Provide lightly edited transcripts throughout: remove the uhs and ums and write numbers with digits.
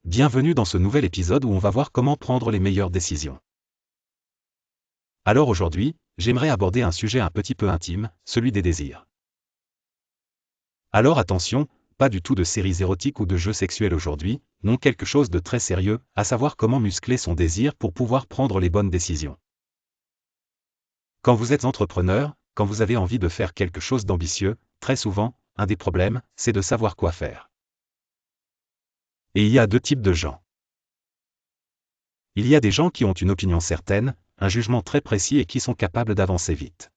Bienvenue dans ce nouvel épisode où on va voir comment prendre les meilleures décisions. Alors aujourd'hui, j'aimerais aborder un sujet un petit peu intime, celui des désirs. Alors attention, pas du tout de séries érotiques ou de jeux sexuels aujourd'hui, non, quelque chose de très sérieux, à savoir comment muscler son désir pour pouvoir prendre les bonnes décisions. Quand vous êtes entrepreneur, quand vous avez envie de faire quelque chose d'ambitieux, très souvent, un des problèmes, c'est de savoir quoi faire. Et il y a deux types de gens. Il y a des gens qui ont une opinion certaine, un jugement très précis et qui sont capables d'avancer vite.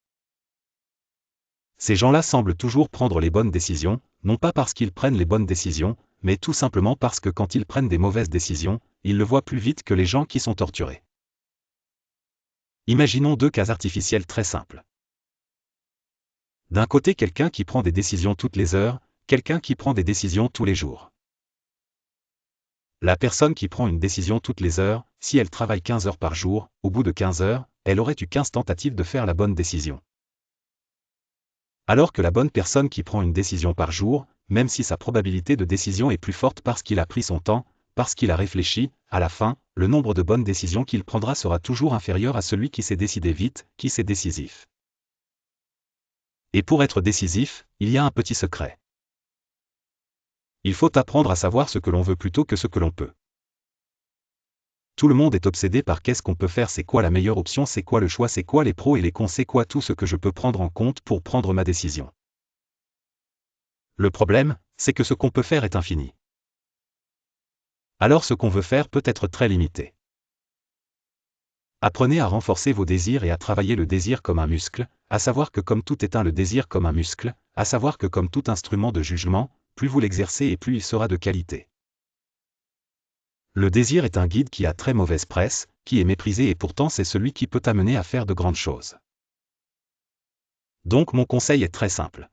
Ces gens-là semblent toujours prendre les bonnes décisions, non pas parce qu'ils prennent les bonnes décisions, mais tout simplement parce que quand ils prennent des mauvaises décisions, ils le voient plus vite que les gens qui sont torturés. Imaginons deux cas artificiels très simples. D'un côté, quelqu'un qui prend des décisions toutes les heures, quelqu'un qui prend des décisions tous les jours. La personne qui prend une décision toutes les heures, si elle travaille 15 heures par jour, au bout de 15 heures, elle aurait eu 15 tentatives de faire la bonne décision. Alors que la bonne personne qui prend une décision par jour, même si sa probabilité de décision est plus forte parce qu'il a pris son temps, parce qu'il a réfléchi, à la fin, le nombre de bonnes décisions qu'il prendra sera toujours inférieur à celui qui s'est décidé vite, qui s'est décisif. Et pour être décisif, il y a un petit secret. Il faut apprendre à savoir ce que l'on veut plutôt que ce que l'on peut. Tout le monde est obsédé par qu'est-ce qu'on peut faire, c'est quoi la meilleure option, c'est quoi le choix, c'est quoi les pros et les cons, c'est quoi tout ce que je peux prendre en compte pour prendre ma décision. Le problème, c'est que ce qu'on peut faire est infini. Alors ce qu'on veut faire peut être très limité. Apprenez à renforcer vos désirs et à travailler le désir comme un muscle, à savoir que comme tout éteint le désir comme un muscle, à savoir que comme tout instrument de jugement, plus vous l'exercez et plus il sera de qualité. Le désir est un guide qui a très mauvaise presse, qui est méprisé et pourtant c'est celui qui peut amener à faire de grandes choses. Donc mon conseil est très simple.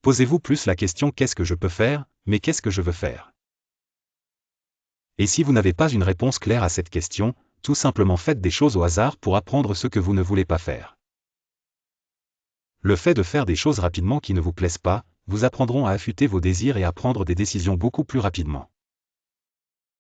Posez-vous plus la question qu'est-ce que je peux faire, mais qu'est-ce que je veux faire? Et si vous n'avez pas une réponse claire à cette question, tout simplement faites des choses au hasard pour apprendre ce que vous ne voulez pas faire. Le fait de faire des choses rapidement qui ne vous plaisent pas, vous apprendront à affûter vos désirs et à prendre des décisions beaucoup plus rapidement.